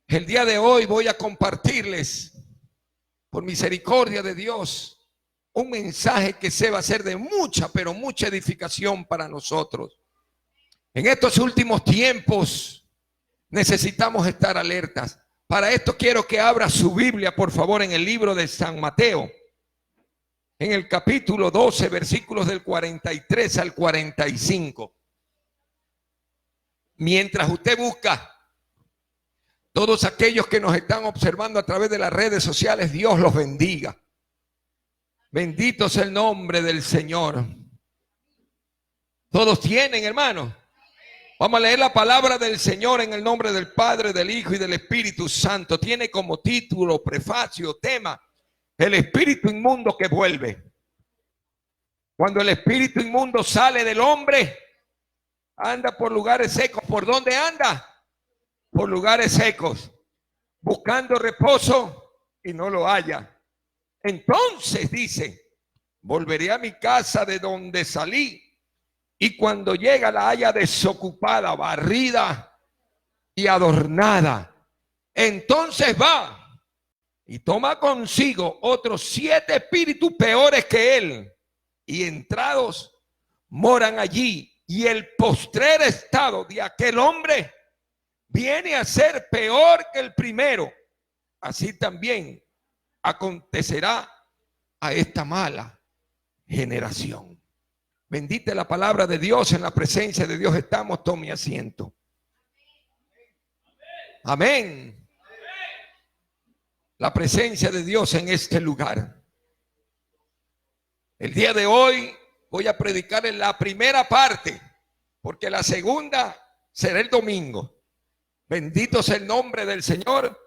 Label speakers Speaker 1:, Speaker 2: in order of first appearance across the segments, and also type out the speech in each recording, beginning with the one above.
Speaker 1: El día de hoy voy a compartirles, por misericordia de Dios, un mensaje que se va a ser de mucha, pero mucha edificación para nosotros. En estos últimos tiempos necesitamos estar alertas. Para esto quiero que abra su Biblia, por favor, en el libro de San Mateo, en el capítulo 12, versículos del 43 al 45. Mientras usted busca, todos aquellos que nos están observando a través de las redes sociales, Dios los bendiga. Bendito sea el nombre del Señor. Todos tienen, hermanos. Vamos a leer la palabra del Señor en el nombre del Padre, del Hijo y del Espíritu Santo. Tiene como título, prefacio, tema, el espíritu inmundo que vuelve. Cuando el espíritu inmundo sale del hombre, anda por lugares secos. ¿Por dónde anda? Por lugares secos, buscando reposo y no lo halla. Entonces dice: volveré a mi casa de donde salí, y cuando llega la haya desocupada, barrida y adornada. Entonces va y toma consigo otros 7 espíritus peores que él, y entrados moran allí. Y el postrer estado de aquel hombre viene a ser peor que el primero. Así también acontecerá a esta mala generación. Bendita la palabra de Dios. En la presencia de Dios estamos. Tome asiento. Amén. La presencia de Dios en este lugar. El día de hoy voy a predicar en la primera parte, porque la segunda será el domingo. Bendito sea el nombre del Señor.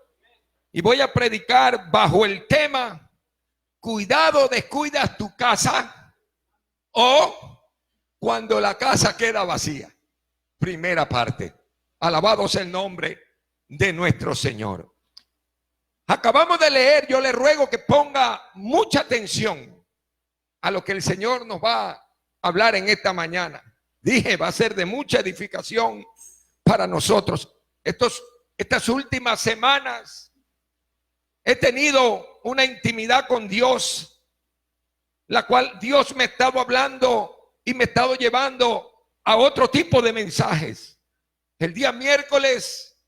Speaker 1: Y voy a predicar bajo el tema: cuidado, descuidas tu casa, o cuando la casa queda vacía. Primera parte. Alabado sea el nombre de nuestro Señor. Acabamos de leer. Yo le ruego que ponga mucha atención a lo que el Señor nos va a hablar en esta mañana. Dije, va a ser de mucha edificación para nosotros. Estas últimas semanas he tenido una intimidad con Dios, la cual Dios me ha estado hablando y me ha estado llevando a otro tipo de mensajes. El día miércoles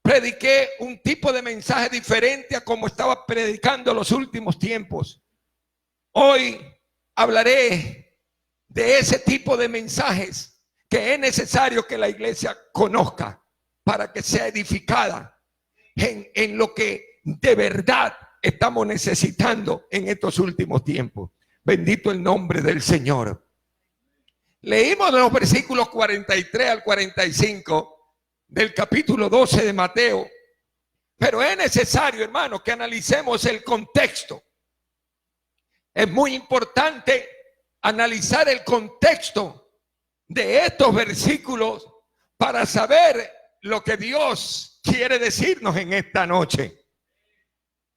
Speaker 1: prediqué un tipo de mensaje diferente a como estaba predicando los últimos tiempos. Hoy hablaré de ese tipo de mensajes que es necesario que la iglesia conozca para que sea edificada en lo que de verdad estamos necesitando en estos últimos tiempos. Bendito el nombre del Señor. Leímos los versículos 43 al 45 del capítulo 12 de Mateo. Pero es necesario, hermanos, que analicemos el contexto. Es muy importante analizar el contexto de estos versículos para saber lo que Dios quiere decirnos en esta noche.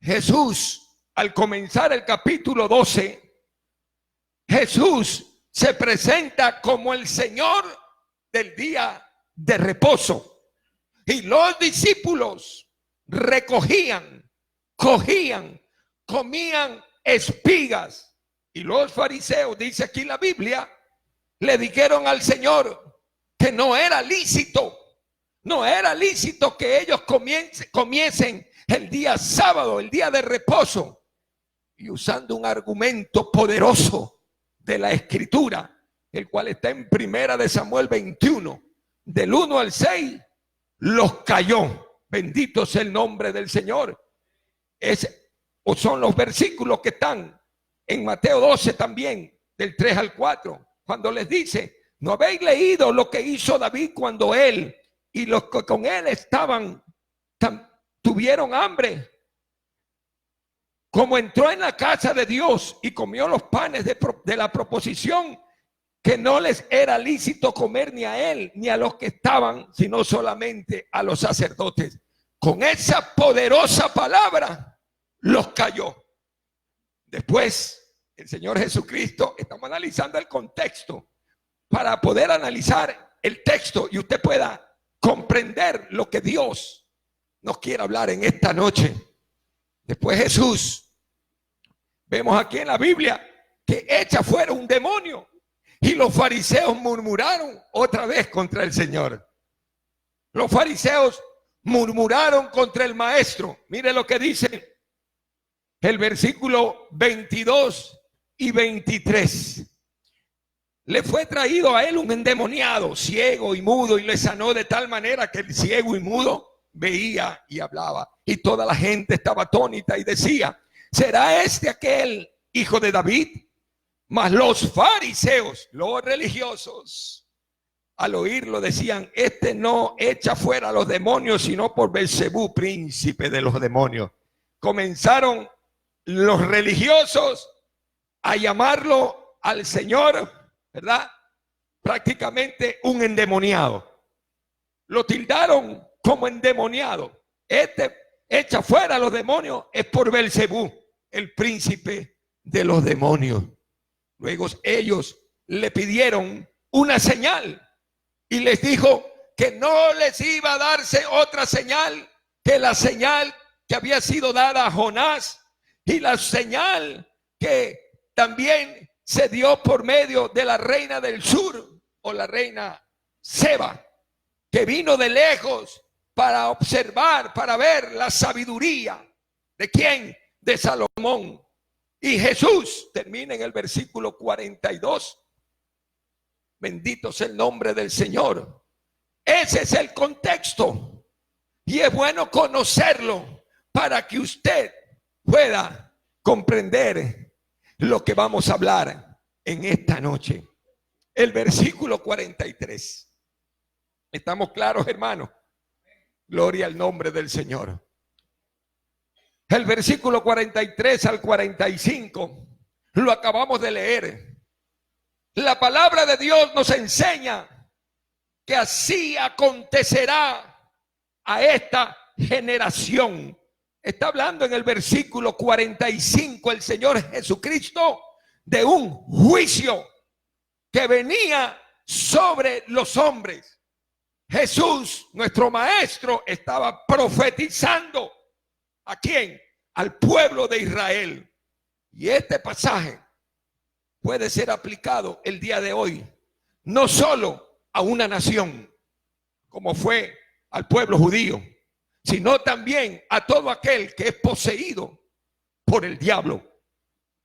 Speaker 1: Jesús, al comenzar el capítulo 12, Jesús se presenta como el Señor del día de reposo. Y los discípulos recogían, cogían, comían espigas. Y los fariseos, dice aquí la Biblia, le dijeron al Señor que no era lícito que ellos comiesen el día sábado, el día de reposo. Y usando un argumento poderoso de la Escritura, el cual está en Primera de Samuel 21, del 1 al 6, los cayó. Bendito sea el nombre del Señor. Son los versículos que están en Mateo 12 también, del 3 al 4, cuando les dice: ¿no habéis leído lo que hizo David cuando él y los que con él estaban tuvieron hambre? Como entró en la casa de Dios y comió los panes de la proposición, que no les era lícito comer ni a él ni a los que estaban, sino solamente a los sacerdotes. Con esa poderosa palabra los cayó. Después, el Señor Jesucristo, estamos analizando el contexto para poder analizar el texto y usted pueda comprender lo que Dios nos quiere hablar en esta noche. Después Jesús, vemos aquí en la Biblia que echa fuera un demonio y los fariseos murmuraron otra vez contra el Señor. Los fariseos murmuraron contra el maestro. Mire lo que dice el versículo 22 y 23. Le fue traído a él un endemoniado, ciego y mudo, y le sanó de tal manera que el ciego y mudo veía y hablaba. Y toda la gente estaba atónita y decía: ¿será este aquel hijo de David? Mas los fariseos, los religiosos, al oírlo decían: este no echa fuera a los demonios, sino por Belcebú, príncipe de los demonios. Comenzaron los religiosos a llamarlo al Señor, ¿verdad? Prácticamente un endemoniado. Lo tildaron como endemoniado. Este echa fuera a los demonios es por Belcebú, el príncipe de los demonios. Luego ellos le pidieron una señal y les dijo que no les iba a darse otra señal que la señal que había sido dada a Jonás y la señal que también se dio por medio de la reina del sur, o la reina Seba, que vino de lejos para observar, para ver la sabiduría de quién, de Salomón. Y Jesús termina en el versículo 42. Bendito sea el nombre del Señor. Ese es el contexto y es bueno conocerlo para que usted pueda comprender lo que vamos a hablar en esta noche. El versículo 43. ¿Estamos claros, hermanos? Gloria al nombre del Señor. El versículo 43 al 45 lo acabamos de leer. La palabra de Dios nos enseña que así acontecerá a esta generación. Está hablando en el versículo 45 el Señor Jesucristo de un juicio que venía sobre los hombres. Jesús, nuestro maestro, estaba profetizando. ¿A quién? Al pueblo de Israel. Y este pasaje puede ser aplicado el día de hoy, no solo a una nación, como fue al pueblo judío, sino también a todo aquel que es poseído por el diablo.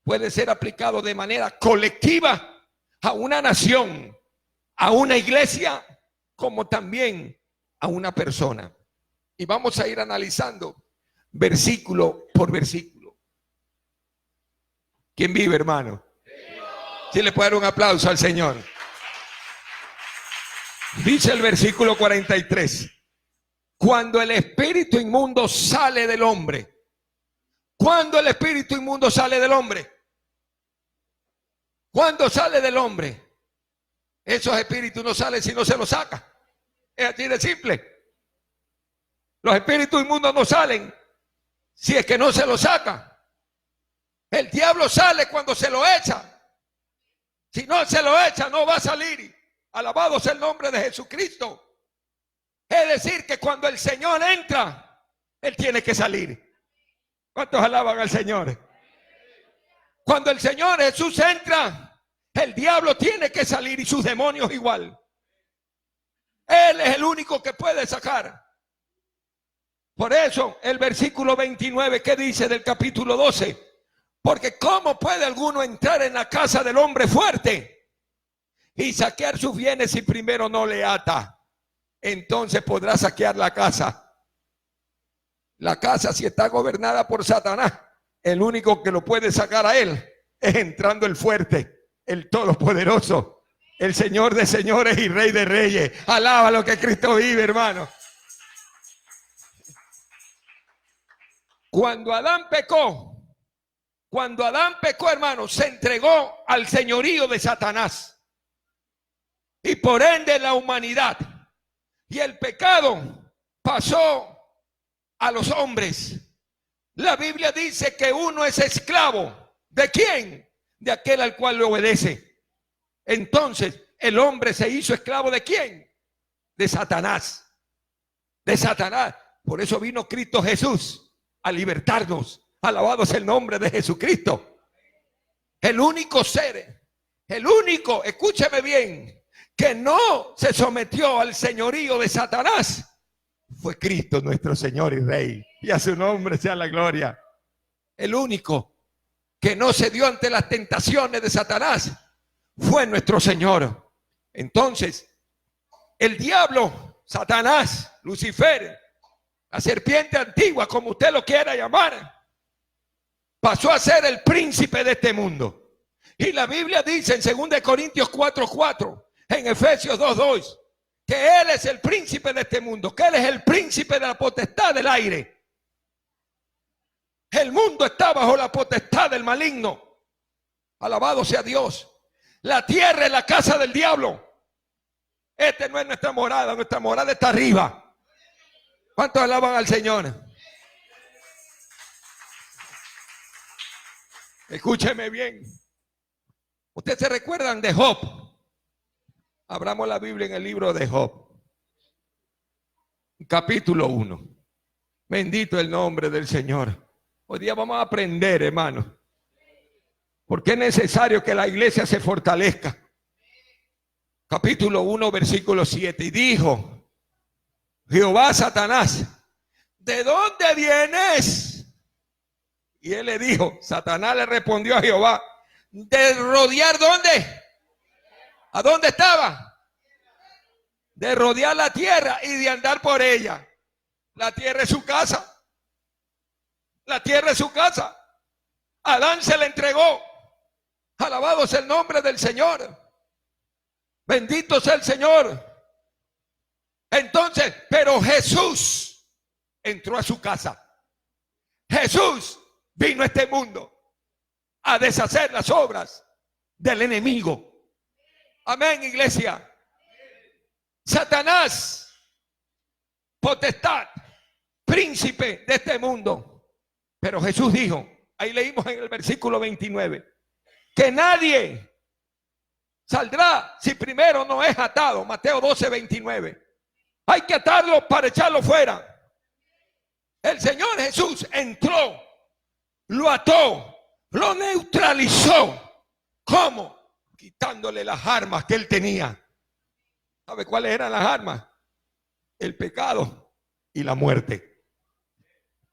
Speaker 1: Puede ser aplicado de manera colectiva a una nación, a una iglesia, como también a una persona. Y vamos a ir analizando versículo por versículo. ¿Quién vive, hermano? Si le puede dar un aplauso al Señor. Dice el versículo 43: cuando el espíritu inmundo sale del hombre. ¿Cuándo el espíritu inmundo sale del hombre? ¿Cuándo sale del hombre? Esos espíritus no salen si no se los saca. Es así de simple. Los espíritus inmundos no salen si es que no se los saca. El diablo sale cuando se lo echa. Si no se lo echa, no va a salir. Alabado sea el nombre de Jesucristo. Es decir, que cuando el Señor entra, Él tiene que salir. ¿Cuántos alaban al Señor? Cuando el Señor Jesús entra, el diablo tiene que salir y sus demonios igual. Él es el único que puede sacar. Por eso el versículo 29, ¿qué dice del capítulo 12? Porque ¿cómo puede alguno entrar en la casa del hombre fuerte y saquear sus bienes si primero no le ata? Entonces podrá saquear la casa. La casa, si está gobernada por Satanás, el único que lo puede sacar a él es entrando el fuerte, el todopoderoso, el Señor de señores y Rey de reyes. Alaba lo que Cristo vive, hermano. Cuando Adán pecó, hermano, se entregó al señorío de Satanás. Y por ende la humanidad y el pecado pasó a los hombres. La Biblia dice que uno es esclavo. ¿De quién? De aquel al cual le obedece. Entonces, el hombre se hizo esclavo ¿de quién? De Satanás. De Satanás. Por eso vino Cristo Jesús a libertarnos. Alabado sea el nombre de Jesucristo. El único ser, el único, escúcheme bien, que no se sometió al señorío de Satanás fue Cristo nuestro Señor y Rey. Y a su nombre sea la gloria. El único que no se dio ante las tentaciones de Satanás fue nuestro Señor. Entonces, el diablo, Satanás, Lucifer, la serpiente antigua, como usted lo quiera llamar, pasó a ser el príncipe de este mundo. Y la Biblia dice en 2 Corintios 4:4, en Efesios 2:2, que Él es el príncipe de este mundo, que Él es el príncipe de la potestad del aire. El mundo está bajo la potestad del maligno. Alabado sea Dios. La tierra es la casa del diablo. Este no es nuestra morada está arriba. ¿Cuántos alaban al Señor? Escúcheme bien. Ustedes se recuerdan de Job. Abramos la Biblia en el libro de Job, capítulo 1. Bendito el nombre del Señor. Hoy día vamos a aprender, hermano, porque es necesario que la iglesia se fortalezca. Capítulo 1, versículo 7. Y dijo Jehová a Satanás: ¿de dónde vienes? Y él le dijo, Satanás le respondió a Jehová: ¿de rodear dónde? ¿A dónde estaba? De rodear la tierra y de andar por ella. La tierra es su casa. La tierra es su casa. Adán se le entregó. Alabado sea el nombre del Señor. Bendito sea el Señor. Entonces, pero Jesús entró a su casa. Jesús vino a este mundo a deshacer las obras del enemigo. Amén, iglesia. Satanás, potestad, príncipe de este mundo. Pero Jesús dijo, ahí leímos en el versículo 29, que nadie saldrá si primero no es atado. Mateo 12:29. Hay que atarlo para echarlo fuera. El Señor Jesús entró, lo ató, lo neutralizó. ¿Cómo? Quitándole las armas que él tenía. ¿Sabe cuáles eran las armas? El pecado y la muerte.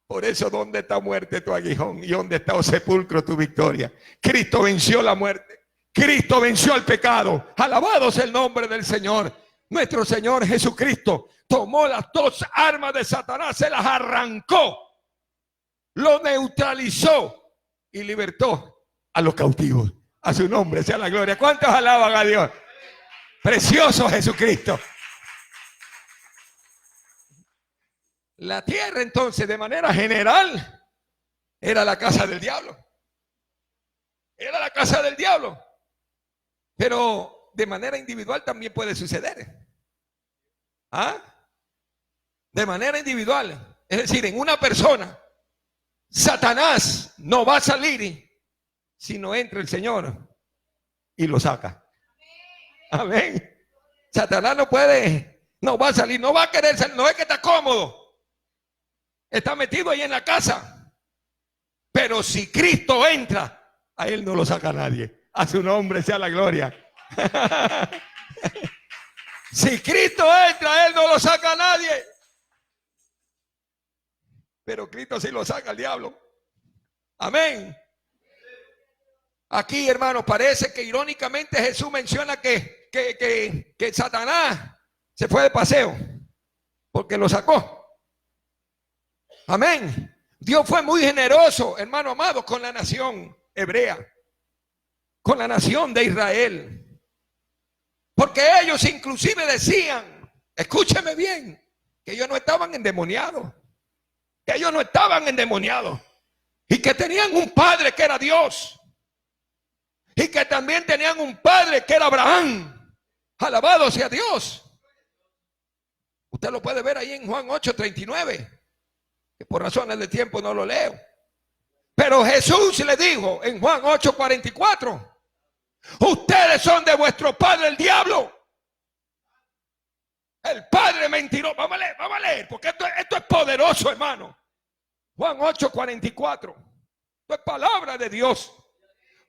Speaker 1: Por eso, ¿dónde está muerte tu aguijón? ¿Y dónde está, oh sepulcro, tu victoria? Cristo venció la muerte. Cristo venció el pecado. Alabado sea el nombre del Señor. Nuestro Señor Jesucristo tomó las dos armas de Satanás, se las arrancó, lo neutralizó y libertó a los cautivos. A su nombre sea la gloria. ¿Cuántos alaban a Dios? Precioso Jesucristo. La tierra entonces, de manera general, era la casa del diablo. Era la casa del diablo. Pero de manera individual también puede suceder. ¿Ah? De manera individual. Es decir, en una persona, Satanás no va a salir si no entra el Señor y lo saca. Amén. Satanás no va a salir, no va a querer salir, no es que está cómodo. Está metido ahí en la casa. Pero si Cristo entra, a él no lo saca nadie. A su nombre sea la gloria. Si Cristo entra, a él no lo saca nadie. Pero Cristo sí lo saca al diablo. Amén. Aquí, hermanos, parece que irónicamente Jesús menciona que Satanás se fue de paseo porque lo sacó. Amén. Dios fue muy generoso, hermano amado, con la nación hebrea, con la nación de Israel. Porque ellos inclusive decían, escúcheme bien, que ellos no estaban endemoniados. Que ellos no estaban endemoniados. Y que tenían un padre que era Dios. Y que también tenían un padre que era Abraham. Alabado sea Dios. Usted lo puede ver ahí en Juan 8:39. Que por razones de tiempo no lo leo. Pero Jesús le dijo en Juan 8:44. Ustedes son de vuestro padre el diablo. El padre mentiroso. Vamos a leer, porque esto es poderoso, hermano. Juan 8:44. Esto es palabra de Dios.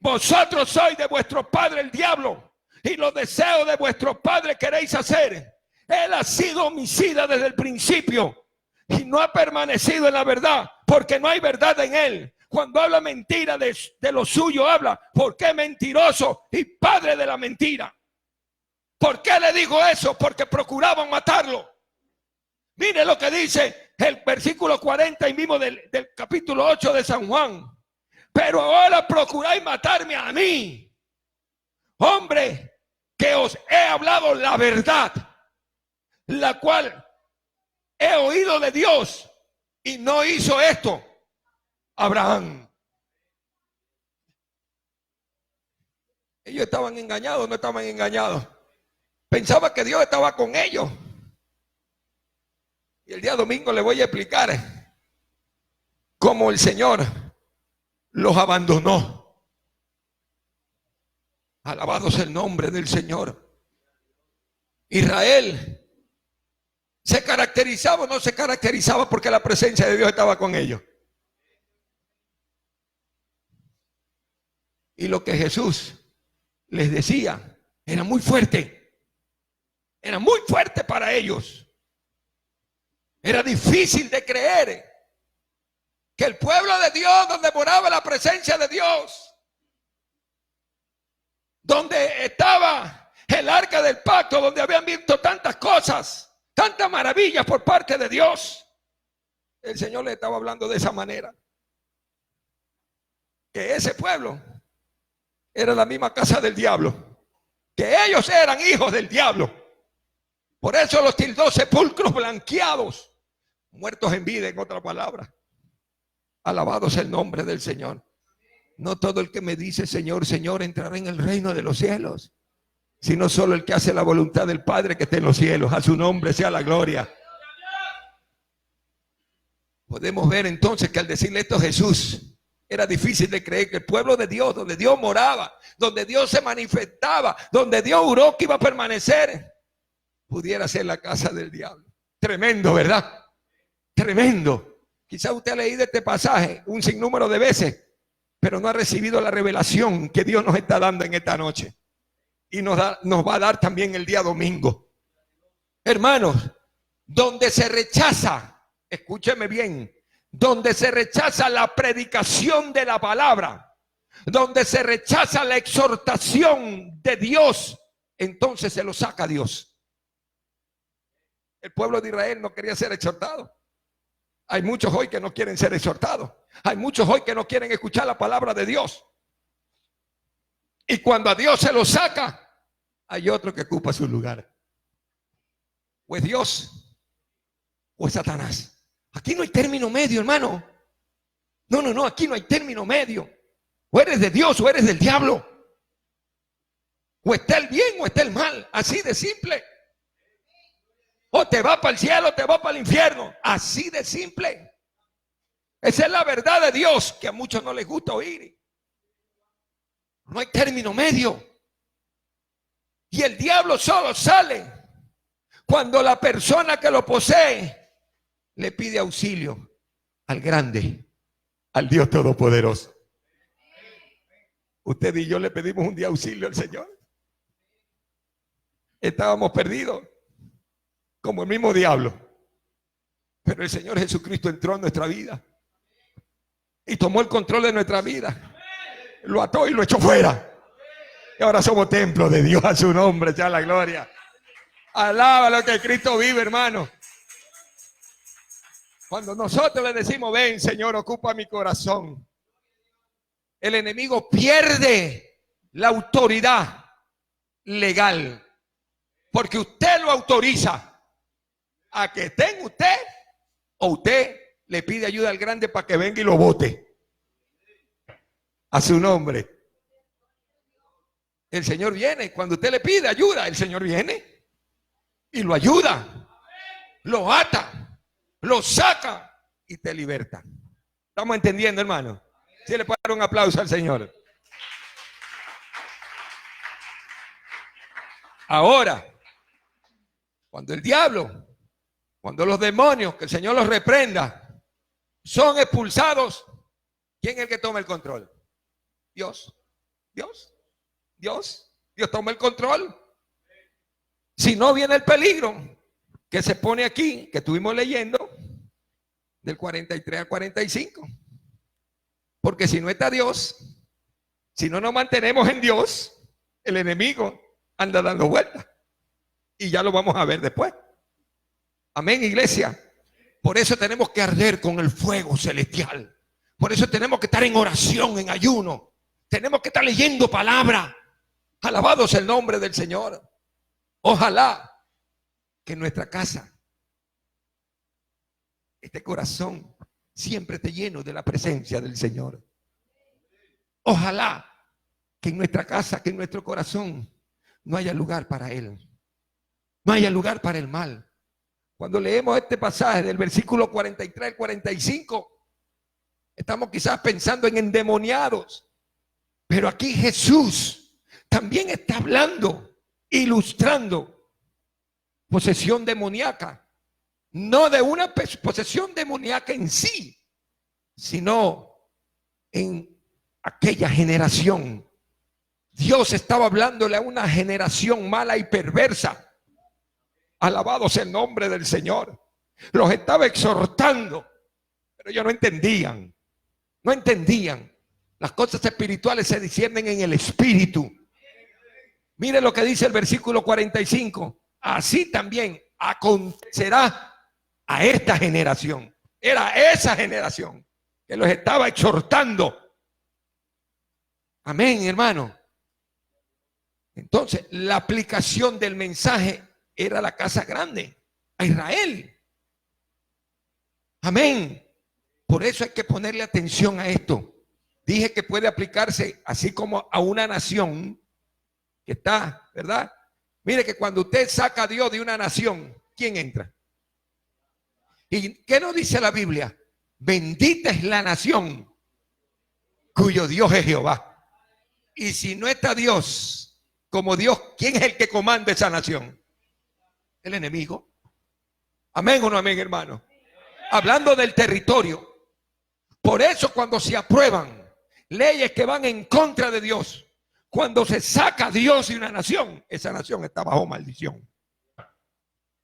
Speaker 1: Vosotros sois de vuestro padre el diablo, y los deseos de vuestro padre queréis hacer. Él ha sido homicida desde el principio y no ha permanecido en la verdad, porque no hay verdad en él. Cuando habla mentira de lo suyo habla, porque es mentiroso y padre de la mentira. ¿Por qué le digo eso? Porque procuraban matarlo. Mire lo que dice el versículo 40 y mismo del capítulo 8 de San Juan. Pero ahora procuráis matarme a mí, hombre, que os he hablado la verdad, la cual he oído de Dios, y no hizo esto Abraham. Ellos estaban engañados, no estaban engañados. Pensaba que Dios estaba con ellos. Y el día domingo le voy a explicar cómo el Señor los abandonó. Alabado sea el nombre del Señor. Israel se caracterizaba o no se caracterizaba porque la presencia de Dios estaba con ellos. Y lo que Jesús les decía era muy fuerte. Era muy fuerte para ellos. Era difícil de creer que el pueblo de Dios, donde moraba la presencia de Dios, donde estaba el arca del pacto, donde habían visto tantas cosas, tantas maravillas por parte de Dios, el Señor le estaba hablando de esa manera. Que ese pueblo era la misma casa del diablo, que ellos eran hijos del diablo. Por eso los tildó sepulcros blanqueados, muertos en vida, en otra palabra. Alabado sea el nombre del Señor. No todo el que me dice Señor, Señor entrará en el reino de los cielos, sino solo el que hace la voluntad del Padre que está en los cielos. A su nombre sea la gloria. Podemos ver entonces que al decirle esto a Jesús, era difícil de creer que el pueblo de Dios, donde Dios moraba, donde Dios se manifestaba, donde Dios juró que iba a permanecer, pudiera ser la casa del diablo. Tremendo, ¿verdad? Tremendo. Quizá usted ha leído este pasaje un sinnúmero de veces, pero no ha recibido la revelación que Dios nos está dando en esta noche. Y nos va a dar también el día domingo. Hermanos, donde se rechaza, escúcheme bien, donde se rechaza la predicación de la palabra, donde se rechaza la exhortación de Dios, entonces se lo saca Dios. El pueblo de Israel no quería ser exhortado. Hay muchos hoy que no quieren ser exhortados. Hay muchos hoy que no quieren escuchar la palabra de Dios. Y cuando a Dios se lo saca, hay otro que ocupa su lugar. O es Dios o es Satanás. Aquí no hay término medio, hermano. No, aquí no hay término medio. O eres de Dios o eres del diablo. O está el bien o está el mal. Así de simple. O te va para el cielo o te va para el infierno. Así de simple. Esa es la verdad de Dios que a muchos no les gusta oír. No hay término medio. Y el diablo solo sale cuando la persona que lo posee le pide auxilio al grande, al Dios Todopoderoso. Usted y yo le pedimos un día auxilio al Señor. Estábamos perdidos, como el mismo diablo. Pero el Señor Jesucristo entró en nuestra vida y tomó el control de nuestra vida. Lo ató y lo echó fuera. Y ahora somos templo de Dios, a su nombre, ya la gloria. Alaba lo que Cristo vive, hermano. Cuando nosotros le decimos, ven Señor, ocupa mi corazón, el enemigo pierde la autoridad legal. Porque usted lo autoriza a que esté en usted, o usted le pide ayuda al grande para que venga y lo bote. A su nombre. El Señor viene. Cuando usted le pide ayuda, el Señor viene y lo ayuda, lo ata, lo saca y te liberta. ¿Estamos entendiendo, hermano? Si le puedo dar un aplauso al Señor. Ahora, Cuando el diablo, cuando los demonios, que el Señor los reprenda, son expulsados, ¿quién es el que toma el control? Dios. Dios. Dios. Dios toma el control. Si no, viene el peligro que se pone aquí, que estuvimos leyendo, del 43 al 45. Porque si no está Dios, si no nos mantenemos en Dios, el enemigo anda dando vueltas. Y ya lo vamos a ver después. Amén, iglesia. Por eso tenemos que arder con el fuego celestial. Por eso tenemos que estar en oración, en ayuno. Tenemos que estar leyendo palabra. Alabado sea el nombre del Señor. Ojalá que en nuestra casa, este corazón siempre esté lleno de la presencia del Señor. Ojalá que en nuestra casa, que en nuestro corazón no haya lugar para Él. No haya lugar para el mal. Cuando leemos este pasaje del versículo 43 al 45, estamos quizás pensando en endemoniados. Pero aquí Jesús también está hablando, ilustrando posesión demoníaca. No de una posesión demoníaca en sí, sino en aquella generación. Dios estaba hablándole a una generación mala y perversa. Alabado sea el nombre del Señor. Los estaba exhortando, pero ellos no entendían. No entendían. Las cosas espirituales se disciernen en el espíritu. Mire lo que dice el versículo 45. Así también acontecerá a esta generación. Era esa generación que los estaba exhortando. Amén, hermano. Entonces, la aplicación del mensaje era la casa grande, a Israel. Amén. Por eso hay que ponerle atención a esto. Dije que puede aplicarse así como a una nación que está, ¿verdad? Mire que cuando usted saca a Dios de una nación, ¿quién entra? ¿Y qué nos dice la Biblia? Bendita es la nación cuyo Dios es Jehová. Y si no está Dios como Dios, ¿quién es el que comanda esa nación? El enemigo. Amén o no amén, hermano. Hablando del territorio. Por eso cuando se aprueban leyes que van en contra de Dios, cuando se saca a Dios de una nación, esa nación está bajo maldición.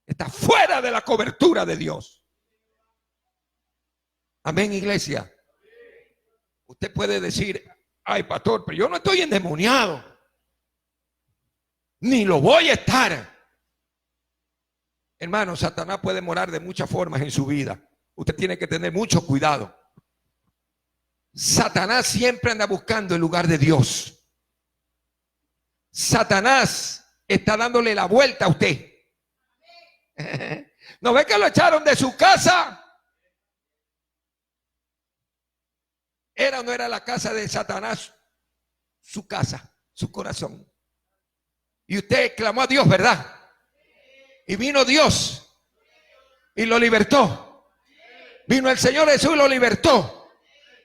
Speaker 1: Está fuera de la cobertura de Dios. Amén, iglesia. Usted puede decir, ay, pastor, pero yo no estoy endemoniado. Ni lo voy a estar. Hermano, Satanás puede morar de muchas formas en su vida. Usted tiene que tener mucho cuidado. Satanás siempre anda buscando el lugar de Dios. Satanás está dándole la vuelta a usted. ¿No ve que lo echaron de su casa? ¿Era o no era la casa de Satanás? Su casa, su corazón. Y usted clamó a Dios, ¿verdad? Y vino Dios y lo libertó. Vino el Señor Jesús y lo libertó.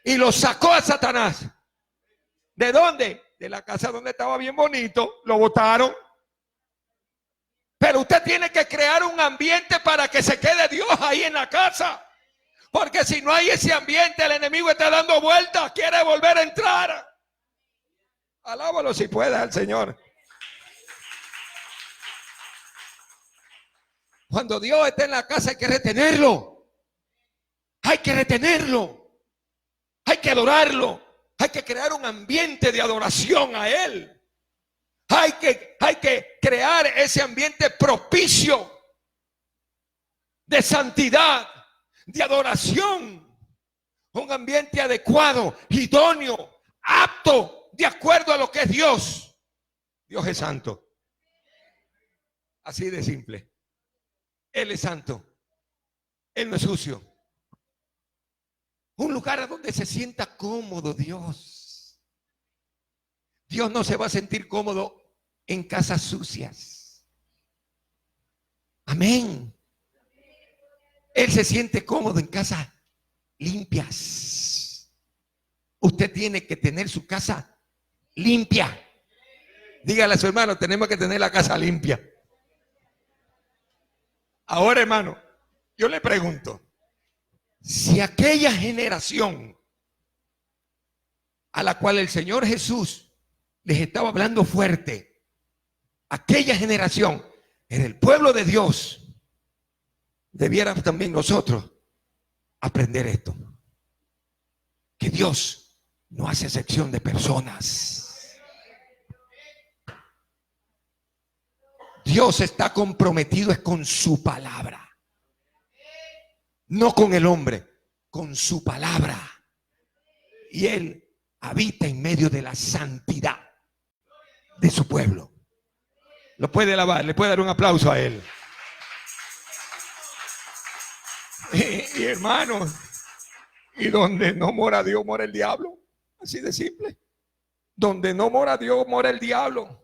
Speaker 1: Y lo sacó a Satanás. ¿De dónde? De la casa donde estaba bien bonito. Lo botaron. Pero usted tiene que crear un ambiente para que se quede Dios ahí en la casa. Porque si no hay ese ambiente, el enemigo está dando vueltas. Quiere volver a entrar. Alábalo si puede al Señor. Cuando Dios está en la casa hay que retenerlo. Hay que retenerlo. Hay que adorarlo. Hay que crear un ambiente de adoración a Él. Hay que crear ese ambiente propicio de santidad, de adoración. Un ambiente adecuado, idóneo, apto, de acuerdo a lo que es Dios. Dios es santo. Así de simple. Él es santo. Él no es sucio. Un lugar a donde se sienta cómodo Dios. Dios no se va a sentir cómodo en casas sucias. Amén. Él se siente cómodo en casas limpias. Usted tiene que tener su casa limpia. Dígale a su hermano, tenemos que tener la casa limpia. Ahora, hermano, yo le pregunto, si aquella generación a la cual el Señor Jesús les estaba hablando fuerte, aquella generación era el pueblo de Dios, debiéramos también nosotros aprender esto, que Dios no hace excepción de personas. Dios está comprometido es con su palabra, no con el hombre, con su palabra. Y Él habita en medio de la santidad de su pueblo. Lo puede alabar, le puede dar un aplauso a Él. Y hermanos, y donde no mora Dios, mora el diablo. Así de simple. Donde no mora Dios, mora el diablo.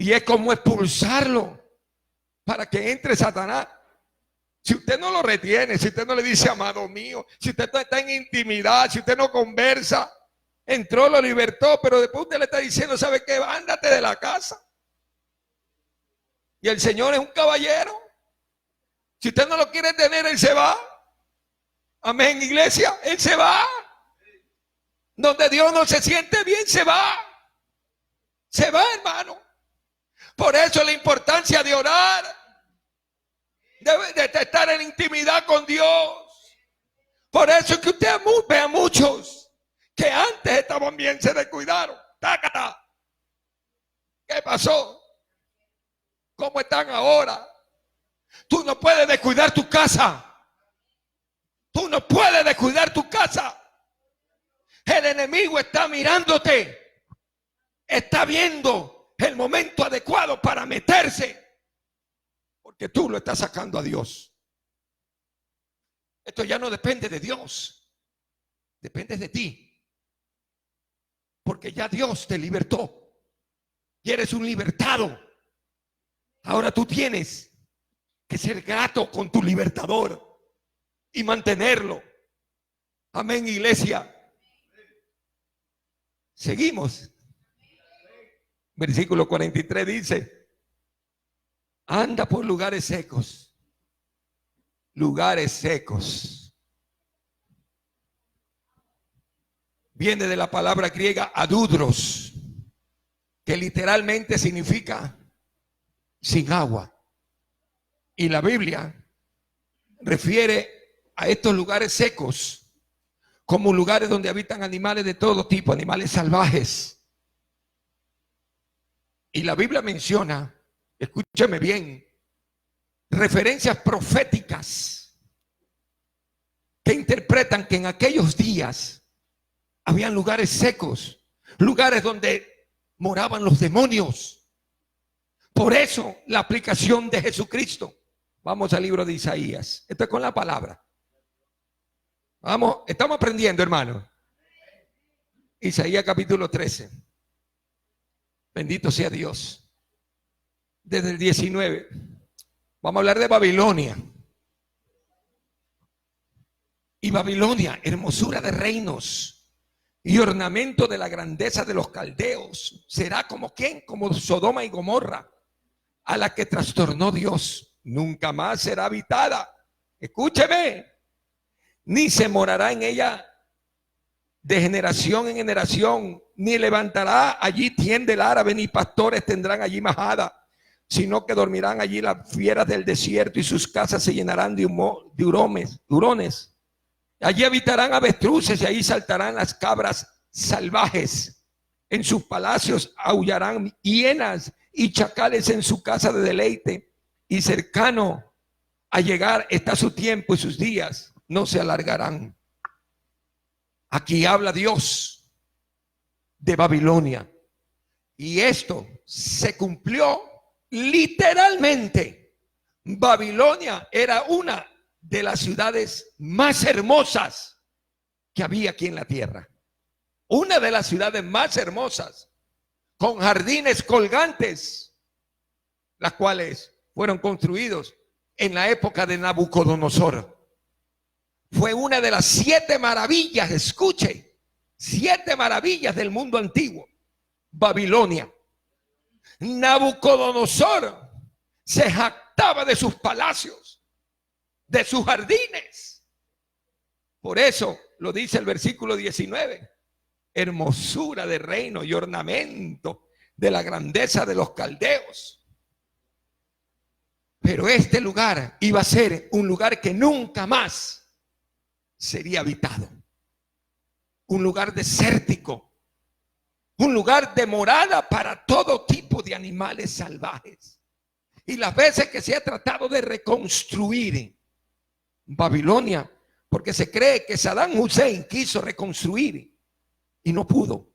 Speaker 1: Y es como expulsarlo para que entre Satanás. Si usted no lo retiene, si usted no le dice amado mío, si usted está en intimidad, si usted no conversa, entró, lo libertó, pero después usted le está diciendo, ¿sabe qué? Ándate de la casa. Y el Señor es un caballero. Si usted no lo quiere tener, Él se va. Amén, iglesia, Él se va. Donde Dios no se siente bien, se va. Se va, hermano. Por eso la importancia de orar, de estar en intimidad con Dios. Por eso es que usted ve a muchos que antes estaban bien, se descuidaron. ¡Tácata! ¿Qué pasó? ¿Cómo están ahora? Tú no puedes descuidar tu casa. Tú no puedes descuidar tu casa. El enemigo está mirándote. Está viendo el momento adecuado para meterse, porque tú lo estás sacando a Dios. Esto ya no depende de Dios, depende de ti, porque ya Dios te libertó y eres un libertado. Ahora tú tienes que ser grato con tu libertador y mantenerlo. Amén, iglesia. Seguimos. Versículo 43 dice, anda por lugares secos. Lugares secos. Viene de la palabra griega adudros, que literalmente significa sin agua. Y la Biblia refiere a estos lugares secos como lugares donde habitan animales de todo tipo, animales salvajes. Y la Biblia menciona, escúcheme bien, referencias proféticas que interpretan que en aquellos días habían lugares secos, lugares donde moraban los demonios. Por eso la aplicación de Jesucristo. Vamos al libro de Isaías. Esto es con la palabra. Vamos, estamos aprendiendo, hermano. Isaías capítulo 13. Bendito sea Dios. Desde el 19. Vamos a hablar de Babilonia. Y Babilonia, hermosura de reinos y ornamento de la grandeza de los caldeos, será como ¿quién? Como Sodoma y Gomorra, a la que trastornó Dios. Nunca más será habitada. Escúcheme. Ni se morará en ella de generación en generación, ni levantará allí tienda el árabe, ni pastores tendrán allí majada, sino que dormirán allí las fieras del desierto, y sus casas se llenarán de hurones. Allí habitarán avestruces, y ahí saltarán las cabras salvajes. En sus palacios aullarán hienas y chacales en su casa de deleite, y cercano a llegar está su tiempo, y sus días no se alargarán. Aquí habla Dios de Babilonia. Y esto se cumplió literalmente. Babilonia era una de las ciudades más hermosas que había aquí en la tierra. Una de las ciudades más hermosas, con jardines colgantes, las cuales fueron construidos en la época de Nabucodonosor. Fue una de las 7 maravillas, escuche, 7 maravillas del mundo antiguo. Babilonia. Nabucodonosor se jactaba levantaba de sus palacios, de sus jardines. Por eso lo dice el versículo 19. Hermosura de reino y ornamento de la grandeza de los caldeos. Pero este lugar iba a ser un lugar que nunca más sería habitado. Un lugar desértico. Un lugar de morada para todo tipo de animales salvajes. Y las veces que se ha tratado de reconstruir Babilonia, porque se cree que Saddam Hussein quiso reconstruir y no pudo,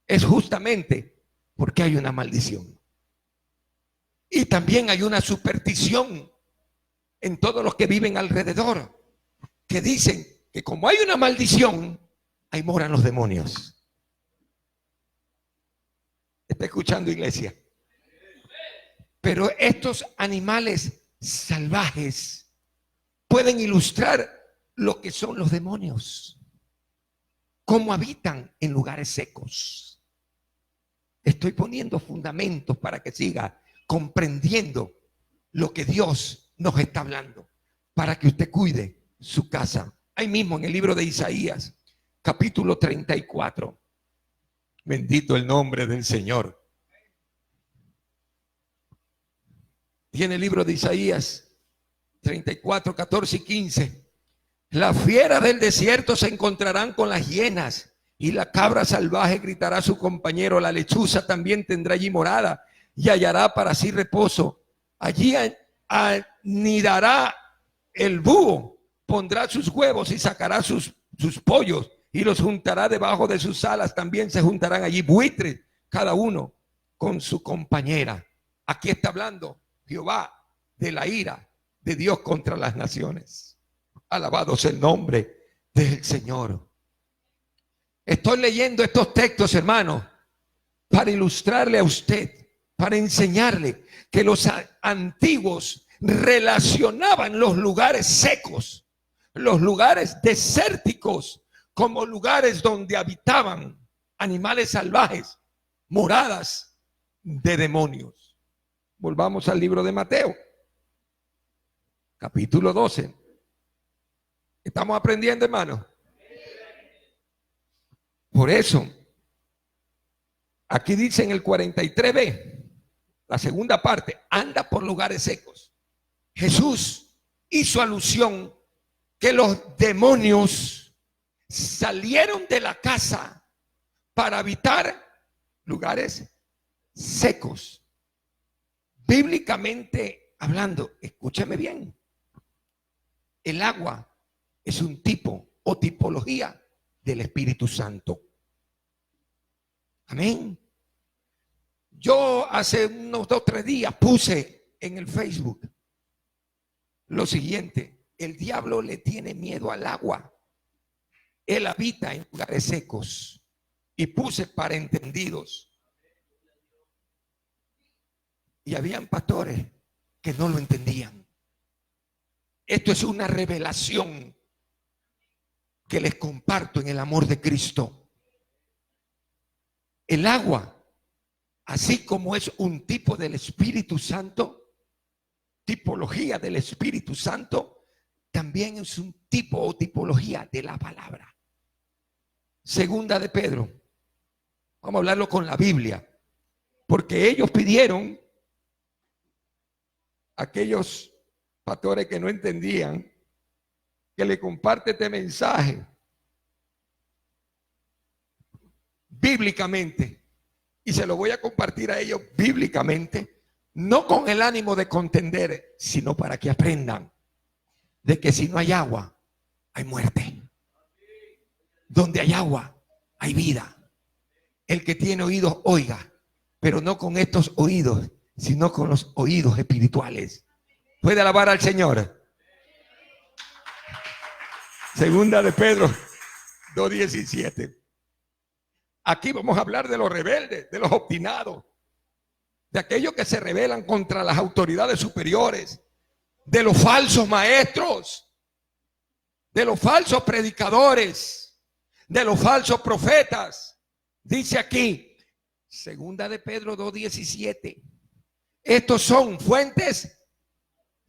Speaker 1: es justamente porque hay una maldición. Y también hay una superstición en todos los que viven alrededor, que dicen que como hay una maldición, ahí moran los demonios. ¿Está escuchando, iglesia? Pero estos animales salvajes pueden ilustrar lo que son los demonios, cómo habitan en lugares secos. Estoy poniendo fundamentos para que siga comprendiendo lo que Dios nos está hablando, para que usted cuide su casa. Ahí mismo en el libro de Isaías, capítulo 34. Bendito el nombre del Señor. Tiene el libro de Isaías 34, 14 y 15. La fiera del desierto se encontrarán con las hienas, y la cabra salvaje gritará a su compañero. La lechuza también tendrá allí morada y hallará para sí reposo. Allí anidará el búho, pondrá sus huevos y sacará sus pollos y los juntará debajo de sus alas. También se juntarán allí buitres, cada uno con su compañera. Aquí está hablando Jehová de la ira de Dios contra las naciones. Alabado sea el nombre del Señor. Estoy leyendo estos textos, hermanos, para ilustrarle a usted, para enseñarle que los antiguos relacionaban los lugares secos, los lugares desérticos, como lugares donde habitaban animales salvajes, moradas de demonios. Volvamos al libro de Mateo, capítulo 12. ¿Estamos aprendiendo, hermano? Por eso, aquí dice en el 43b, la segunda parte, anda por lugares secos. Jesús hizo alusión que los demonios salieron de la casa para habitar lugares secos. Bíblicamente hablando, escúchame bien, el agua es un tipo o tipología del Espíritu Santo. Amén. Yo hace unos 2 o 3 días puse en el Facebook lo siguiente: el diablo le tiene miedo al agua. Él habita en lugares secos. Y puse para entendidos. Y habían pastores que no lo entendían. Esto es una revelación que les comparto en el amor de Cristo. El agua, así como es un tipo del Espíritu Santo, tipología del Espíritu Santo, también es un tipo o tipología de la palabra. Segunda de Pedro. Vamos a hablarlo con la Biblia, porque ellos pidieron, aquellos pastores que no entendían, que le comparte este mensaje bíblicamente, y se lo voy a compartir a ellos bíblicamente, no con el ánimo de contender, sino para que aprendan de que si no hay agua, hay muerte. Donde hay agua, hay vida. El que tiene oídos, oiga, pero no con estos oídos, sino con los oídos espirituales. ¿Puede alabar al Señor? Segunda de Pedro 2:17. Aquí vamos a hablar de los rebeldes, de los obstinados, de aquellos que se rebelan contra las autoridades superiores, de los falsos maestros, de los falsos predicadores, de los falsos profetas. Dice aquí, segunda de Pedro 2:17, estos son fuentes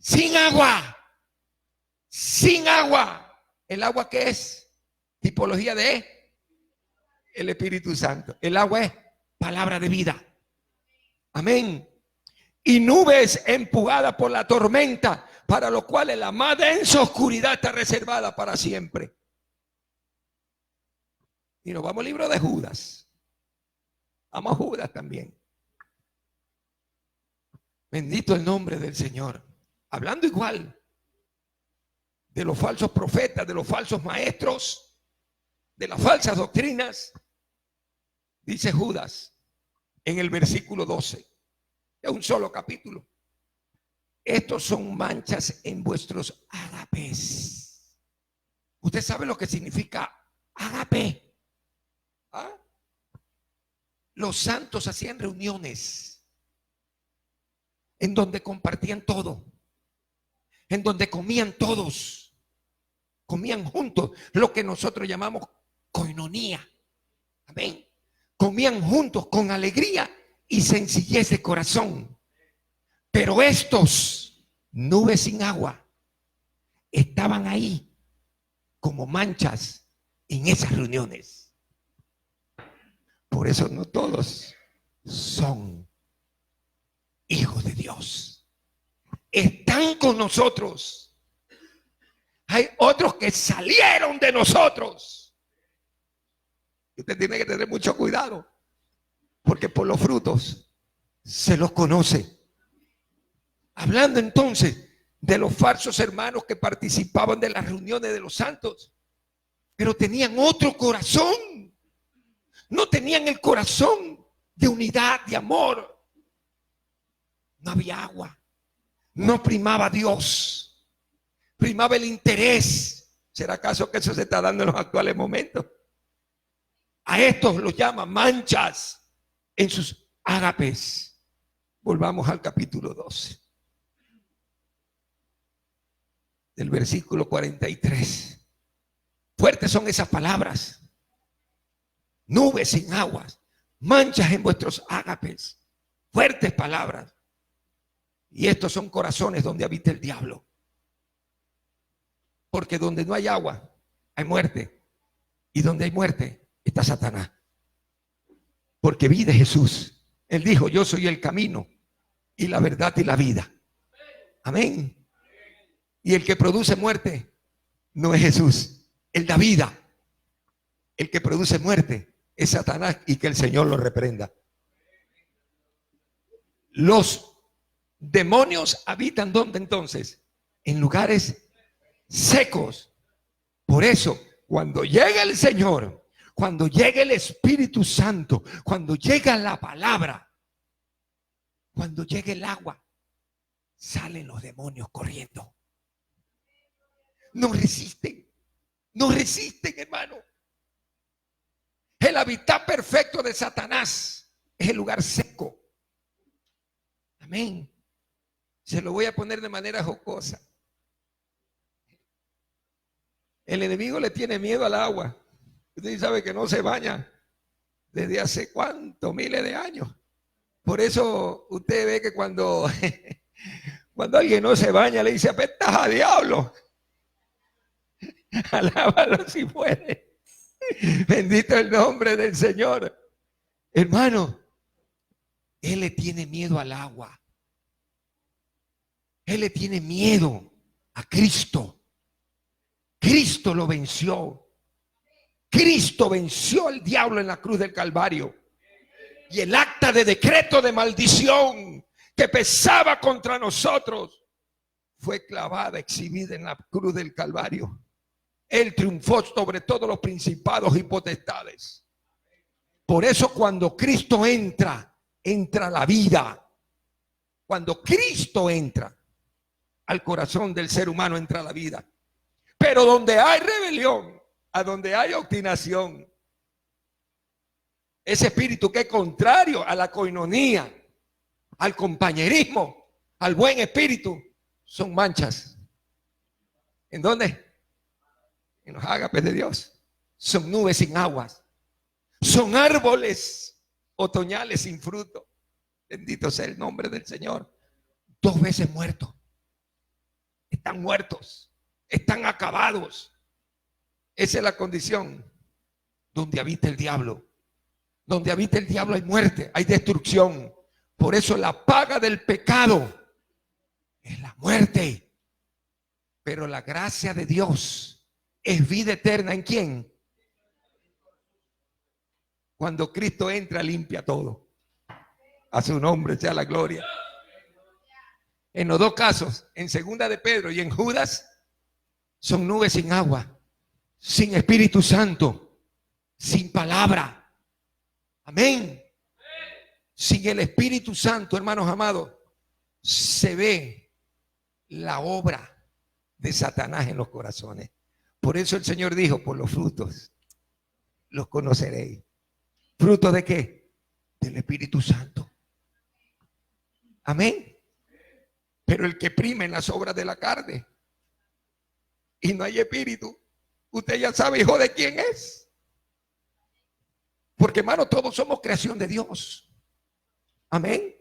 Speaker 1: sin agua. Sin agua. ¿El agua qué es? Tipología de el Espíritu Santo. El agua es palabra de vida. Amén. Y nubes empujadas por la tormenta, para lo cual la más densa oscuridad está reservada para siempre. Y nos vamos al libro de Judas. Vamos a Judas también. Bendito el nombre del Señor. Hablando igual de los falsos profetas, de los falsos maestros, de las falsas doctrinas, dice Judas en el versículo 12, es un solo capítulo: estos son manchas en vuestros ágapes. ¿Usted sabe lo que significa ágape? ¿Ah? Los santos hacían reuniones en donde compartían todo, en donde comían todos, comían juntos, lo que nosotros llamamos coinonía. Amén. Comían juntos con alegría y sencillez de corazón. Pero estos, nubes sin agua, estaban ahí como manchas en esas reuniones. Por eso no todos son hijos de Dios. Están con nosotros. Hay otros que salieron de nosotros. Usted tiene que tener mucho cuidado, porque por los frutos se los conoce. Hablando entonces de los falsos hermanos que participaban de las reuniones de los santos, pero tenían otro corazón. No tenían el corazón de unidad, de amor. No había agua. No primaba Dios. Primaba el interés. ¿Será acaso que eso se está dando en los actuales momentos? A estos los llaman manchas en sus ágapes. Volvamos al capítulo 12. Del versículo 43. Fuertes son esas palabras. Nubes sin aguas, manchas en vuestros ágapes. Fuertes palabras. Y estos son corazones donde habita el diablo. Porque donde no hay agua, hay muerte. Y donde hay muerte, está Satanás. Porque vive Jesús. Él dijo: yo soy el camino y la verdad y la vida. Amén. Y el que produce muerte no es Jesús, él da vida. El que produce muerte es Satanás, y que el Señor lo reprenda. Los demonios habitan ¿dónde entonces? En lugares secos. Por eso, cuando llega el Señor, cuando llega el Espíritu Santo, cuando llega la palabra, cuando llega el agua, salen los demonios corriendo. No resisten, hermano. El hábitat perfecto de Satanás es el lugar seco. Amén. Se lo voy a poner de manera jocosa. El enemigo le tiene miedo al agua. Usted sabe que no se baña desde hace cuántos miles de años. Por eso usted ve que cuando alguien no se baña, le dice: apestas a diablo. Alábalo si puede. Bendito el nombre del Señor. Hermano, él le tiene miedo al agua. Él le tiene miedo a Cristo. Cristo lo venció. Cristo venció al diablo en la cruz del Calvario. Y el acta de decreto de maldición que pesaba contra nosotros fue clavada, exhibida en la cruz del Calvario. Él triunfó sobre todos los principados y potestades. Por eso cuando Cristo entra la vida. Cuando Cristo entra al corazón del ser humano, entra la vida. Pero donde hay rebelión, a donde hay obstinación, ese espíritu que es contrario a la coinonía, al compañerismo, al buen espíritu, son manchas. ¿En dónde? En los ágapes de Dios. Son nubes sin aguas. Son árboles otoñales sin fruto. Bendito sea el nombre del Señor. 2 veces muerto. están muertos, están acabados. Esa es la condición donde habita el diablo. Donde habita el diablo hay muerte, hay destrucción. Por eso la paga del pecado es la muerte. Pero la gracia de Dios es vida eterna. ¿En quién? Cuando Cristo entra, limpia todo. A su nombre sea la gloria. En los dos casos, en segunda de Pedro y en Judas, son nubes sin agua, sin Espíritu Santo, sin palabra. Amén. Sin el Espíritu Santo, hermanos amados, se ve la obra de Satanás en los corazones. Por eso el Señor dijo, por los frutos los conoceréis. ¿Frutos de qué? Del Espíritu Santo. Amén. Pero el que prime en las obras de la carne y no hay espíritu, usted ya sabe, hijo de quién es. Porque, hermano, todos somos creación de Dios. Amén.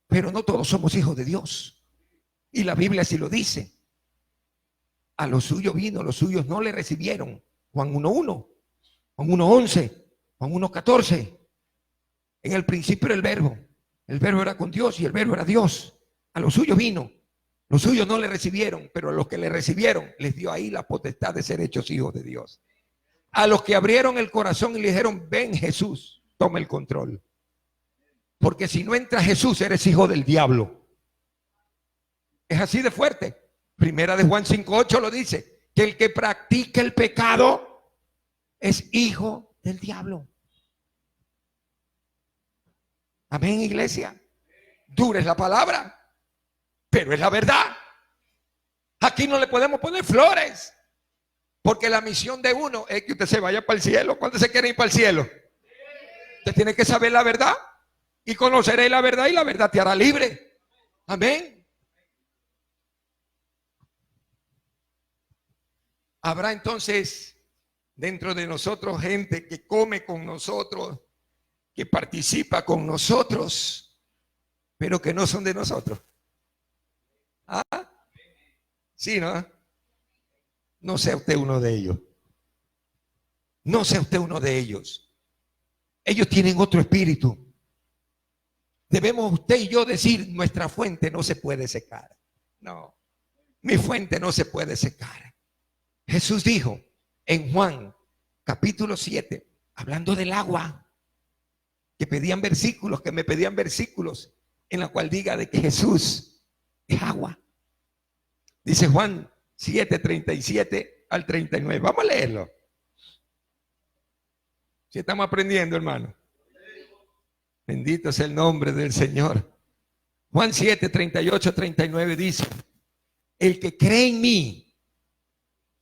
Speaker 1: Pero no todos somos hijos de Dios. Y la Biblia así lo dice. A los suyos vino, los suyos no le recibieron. Juan 1:1, Juan 1:11, Juan 1:14. En el principio era el verbo era con Dios y el verbo era Dios. A los suyos vino, los suyos no le recibieron, pero a los que le recibieron les dio ahí la potestad de ser hechos hijos de Dios. A los que abrieron el corazón y le dijeron, ven Jesús, toma el control. Porque si no entra Jesús, eres hijo del diablo. Es así de fuerte. Primera de Juan 5:8 lo dice, que el que practica el pecado es hijo del diablo. Amén, iglesia. Dura es la palabra, pero es la verdad. Aquí no le podemos poner flores, porque la misión de uno es que usted se vaya para el cielo. ¿Cuándo se quiere ir para el cielo? Usted tiene que saber la verdad y conoceréis la verdad y la verdad te hará libre. Amén. Habrá entonces dentro de nosotros gente que come con nosotros, que participa con nosotros, pero que no son de nosotros. ¿Ah? Sí, ¿no? No sea usted uno de ellos. No sea usted uno de ellos. Ellos tienen otro espíritu. Debemos usted y yo decir, nuestra fuente no se puede secar. No, mi fuente no se puede secar. Jesús dijo en Juan capítulo 7, hablando del agua, que pedían versículos, que me pedían versículos en la cual diga de que Jesús es agua. Dice Juan 7:37 al 39. Vamos a leerlo. Si estamos aprendiendo, hermano. Bendito es el nombre del Señor. Juan 7:38-39 dice, el que cree en mí,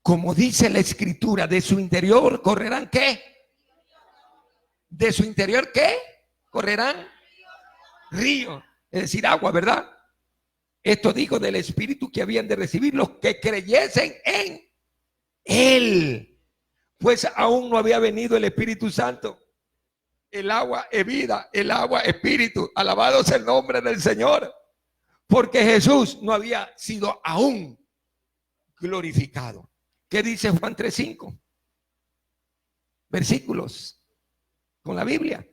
Speaker 1: como dice la escritura, de su interior correrán ¿qué? De su interior ¿qué? Correrán ríos, es decir, agua, ¿verdad? Esto dijo del Espíritu que habían de recibir los que creyesen en Él, pues aún no había venido el Espíritu Santo. El agua es vida, el agua es espíritu. Alabado sea el nombre del Señor, porque Jesús no había sido aún glorificado. ¿Qué dice Juan 3:5? Versículos con la Biblia.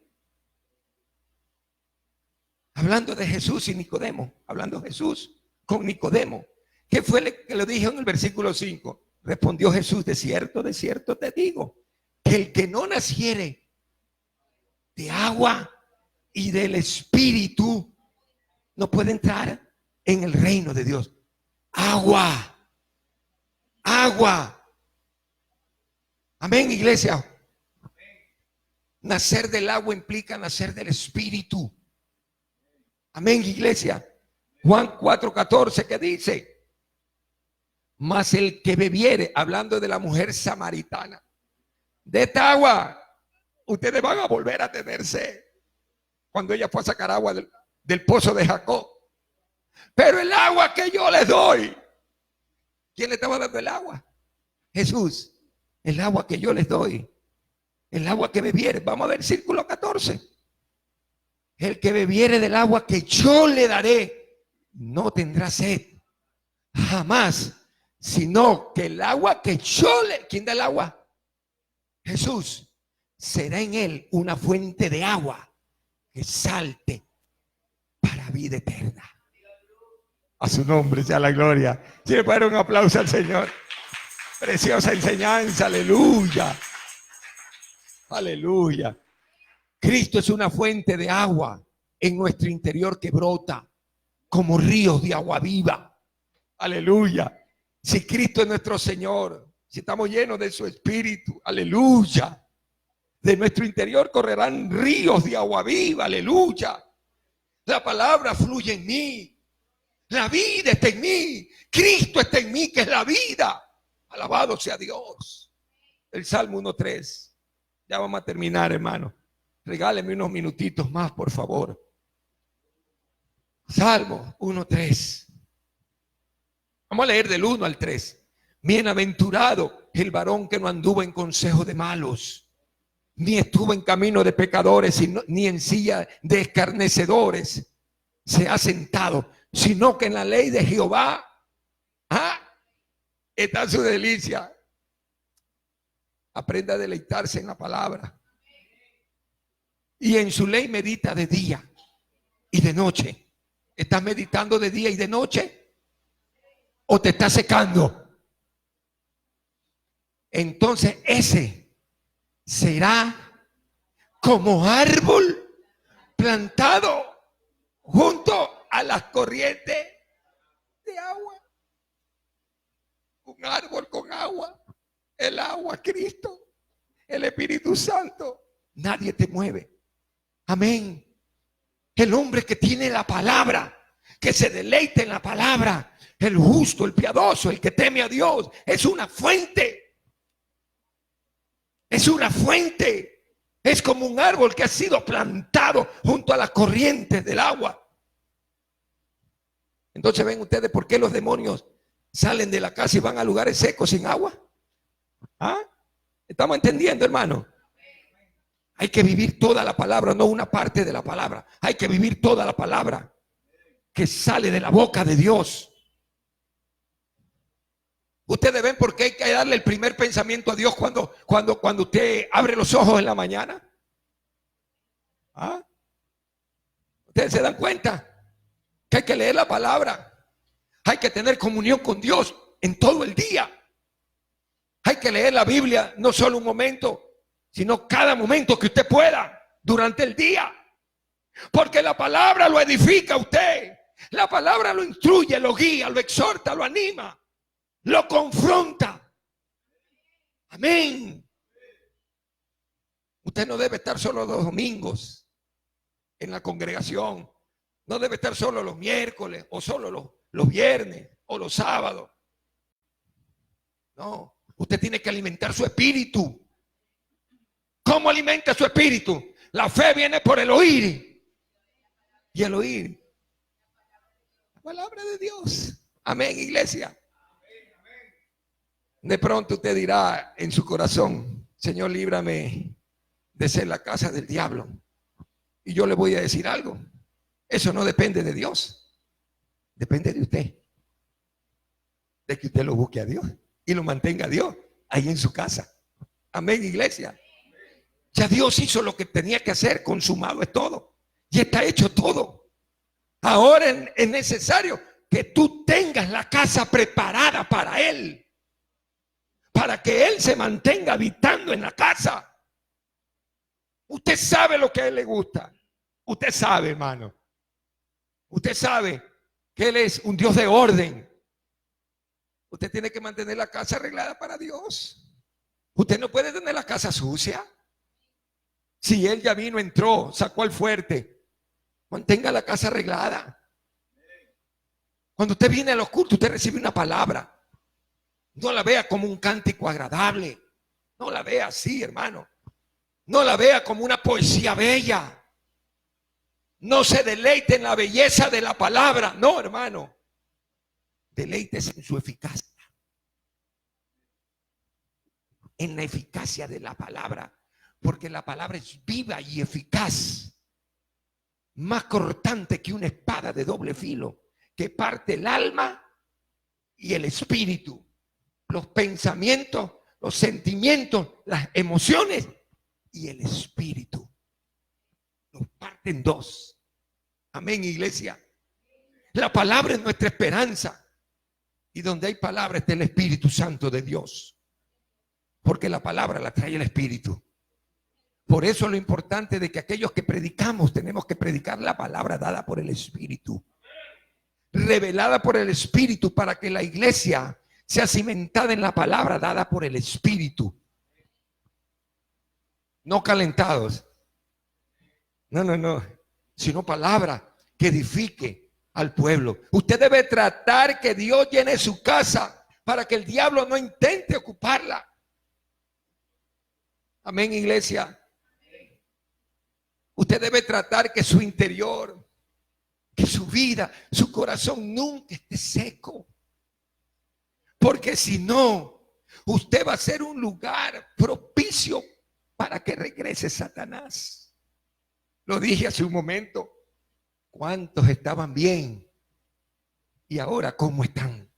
Speaker 1: Hablando de Jesús y Nicodemo, hablando de Jesús con Nicodemo. ¿Qué fue lo que le dijo en el versículo 5? Respondió Jesús, de cierto te digo, que el que no naciere de agua y del Espíritu no puede entrar en el reino de Dios. Agua. Agua. Amén, iglesia. Nacer del agua implica nacer del Espíritu. Amén, iglesia. Juan 4:14, ¿qué dice? Mas el que bebiere, hablando de la mujer samaritana, de esta agua, ustedes van a volver a tener sed. Cuando ella fue a sacar agua del pozo de Jacob. Pero el agua que yo les doy, ¿quién le estaba dando el agua? Jesús. El agua que yo les doy, el agua que bebiere. Vamos a ver versículo 14. El que bebiere del agua que yo le daré, no tendrá sed jamás, sino que el agua que yo le... ¿Quién da el agua? Jesús. Será en él una fuente de agua que salte para vida eterna. A su nombre sea la gloria. Si le pueden dar un aplauso al Señor. Preciosa enseñanza, aleluya. Aleluya. Cristo es una fuente de agua en nuestro interior que brota como ríos de agua viva. Aleluya. Si Cristo es nuestro Señor, si estamos llenos de su Espíritu, aleluya. De nuestro interior correrán ríos de agua viva, aleluya. La palabra fluye en mí. La vida está en mí. Cristo está en mí, que es la vida. Alabado sea Dios. El Salmo 1:3. Ya vamos a terminar, hermano. Regáleme unos minutitos más, por favor. Salmo 1:3. Vamos a leer del 1 al 3. Bienaventurado el varón que no anduvo en consejo de malos, ni estuvo en camino de pecadores, ni en silla de escarnecedores se ha sentado, sino que en la ley de Jehová está su delicia. Aprenda a deleitarse en la palabra. Y en su ley medita de día y de noche. ¿Estás meditando de día y de noche? ¿O te está secando? Entonces ese será como árbol plantado junto a las corrientes de agua. Un árbol con agua. El agua, Cristo, el Espíritu Santo. Nadie te mueve. Amén. El hombre que tiene la palabra, que se deleite en la palabra, el justo, el piadoso, el que teme a Dios, es una fuente. Es una fuente. Es como un árbol que ha sido plantado junto a las corrientes del agua. Entonces ven ustedes por qué los demonios salen de la casa y van a lugares secos sin agua. ¿Ah? ¿Estamos entendiendo, hermano? Hay que vivir toda la palabra, no una parte de la palabra. Hay que vivir toda la palabra que sale de la boca de Dios. Ustedes ven por qué hay que darle el primer pensamiento a Dios cuando usted abre los ojos en la mañana. ¿Ah? Ustedes se dan cuenta que hay que leer la palabra. Hay que tener comunión con Dios en todo el día. Hay que leer la Biblia no solo un momento, sino cada momento que usted pueda durante el día. Porque la palabra lo edifica a usted. La palabra lo instruye, lo guía, lo exhorta, lo anima, lo confronta. Amén. Usted no debe estar solo los domingos en la congregación. No debe estar solo los miércoles o solo los viernes o los sábados. No. Usted tiene que alimentar su espíritu. ¿Cómo alimenta su espíritu? La fe viene por el oír. Y el oír la palabra de Dios. Amén, iglesia. De pronto usted dirá en su corazón: Señor, líbrame de ser la casa del diablo. Y yo le voy a decir algo. Eso no depende de Dios. Depende de usted. De que usted lo busque a Dios y lo mantenga a Dios ahí en su casa. Amén, iglesia. Ya Dios hizo lo que tenía que hacer. Consumado es todo. Y está hecho todo. Ahora es necesario que tú tengas la casa preparada para Él. Para que Él se mantenga habitando en la casa. Usted sabe lo que a Él le gusta. Usted sabe, hermano. Usted sabe que Él es un Dios de orden. Usted tiene que mantener la casa arreglada para Dios. Usted no puede tener la casa sucia. Si Él ya vino, entró, sacó al fuerte, mantenga la casa arreglada. Cuando usted viene a los cultos, usted recibe una palabra. No la vea como un cántico agradable. No la vea así, hermano. No la vea como una poesía bella. No se deleite en la belleza de la palabra. No, hermano. Deleites en su eficacia. En la eficacia de la palabra. Porque la palabra es viva y eficaz. Más cortante que una espada de doble filo. Que parte el alma y el espíritu. Los pensamientos, los sentimientos, las emociones y el espíritu. Nos parten dos. Amén, iglesia. La palabra es nuestra esperanza. Y donde hay palabra está el Espíritu Santo de Dios. Porque la palabra la trae el Espíritu. Por eso lo importante de que aquellos que predicamos tenemos que predicar la palabra dada por el Espíritu. Revelada por el Espíritu para que la iglesia sea cimentada en la palabra dada por el Espíritu. No calentados. No. Sino palabra que edifique al pueblo. Usted debe tratar que Dios llene su casa para que el diablo no intente ocuparla. Amén, iglesia. Usted debe tratar que su interior, que su vida, su corazón nunca esté seco. Porque si no, usted va a ser un lugar propicio para que regrese Satanás. Lo dije hace un momento. ¿Cuántos estaban bien? Y ahora, ¿cómo están?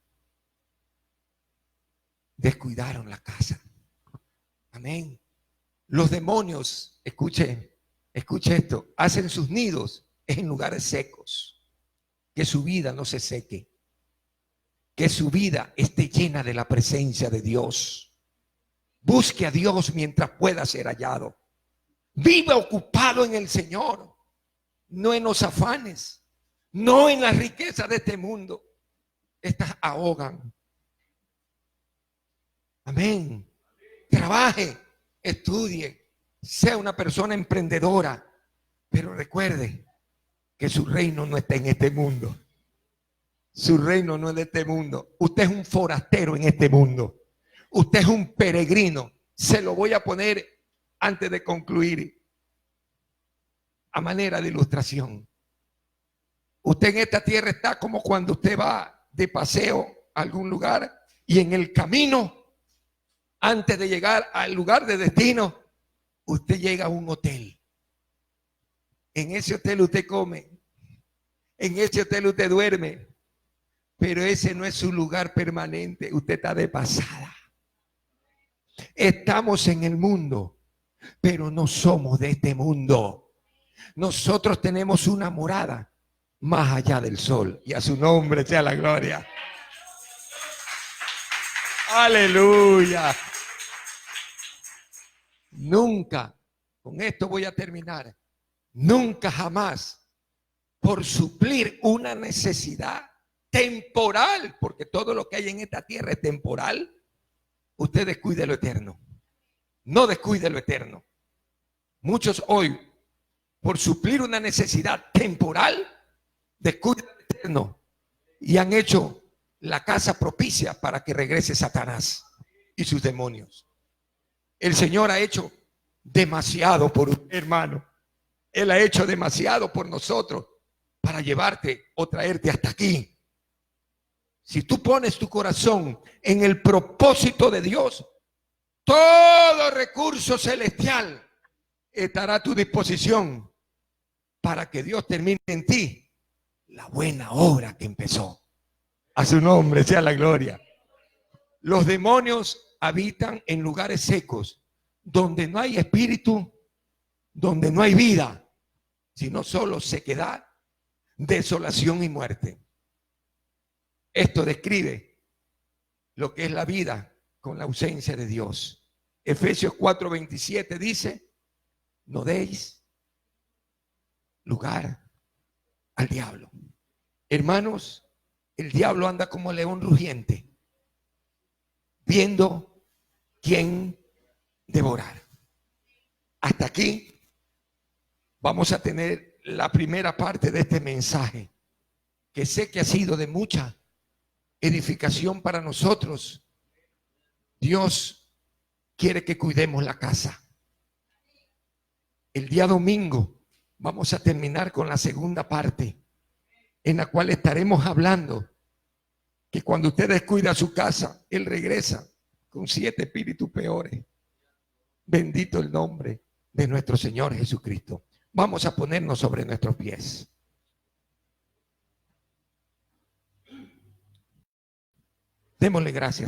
Speaker 1: Descuidaron la casa. Amén. Los demonios, escuche esto, hacen sus nidos en lugares secos. Que su vida no se seque. Que su vida esté llena de la presencia de Dios. Busque a Dios mientras pueda ser hallado. Viva ocupado en el Señor. No en los afanes. No en las riquezas de este mundo. Estas ahogan. Amén. Trabaje, estudie, sea una persona emprendedora. Pero recuerde que su reino no está en este mundo. Su reino no es de este mundo. Usted es un forastero en este mundo. Usted es un peregrino. Se lo voy a poner antes de concluir a manera de ilustración. Usted en esta tierra está como cuando usted va de paseo a algún lugar y en el camino, antes de llegar al lugar de destino, usted llega a un hotel. En ese hotel usted come. En ese hotel usted duerme. Pero ese no es su lugar permanente. Usted está de pasada. Estamos en el mundo, pero no somos de este mundo. Nosotros tenemos una morada más allá del sol. Y a su nombre sea la gloria. Aleluya. Nunca, con esto voy a terminar, nunca jamás, por suplir una necesidad temporal, porque todo lo que hay en esta tierra es temporal, usted descuide lo eterno. No descuide lo eterno. Muchos hoy, por suplir una necesidad temporal, descuidan lo eterno y han hecho la casa propicia para que regrese Satanás y sus demonios. El Señor ha hecho demasiado por usted, hermano. Él ha hecho demasiado por nosotros para llevarte o traerte hasta aquí. Si tú pones tu corazón en el propósito de Dios, todo recurso celestial estará a tu disposición para que Dios termine en ti la buena obra que empezó. A su nombre sea la gloria. Los demonios habitan en lugares secos, donde no hay espíritu, donde no hay vida, sino solo sequedad, desolación y muerte. Esto describe lo que es la vida con la ausencia de Dios. Efesios 4:27 dice: no deis lugar al diablo. Hermanos, el diablo anda como león rugiente, viendo quién devorar. Hasta aquí vamos a tener la primera parte de este mensaje, que sé que ha sido de mucha edificación para nosotros. Dios quiere que cuidemos la casa. El día domingo vamos a terminar con la segunda parte, en la cual estaremos hablando que cuando usted descuida su casa, Él regresa con 7 espíritus peores. Bendito el nombre de nuestro Señor Jesucristo. Vamos a ponernos sobre nuestros pies. Démosle gracias.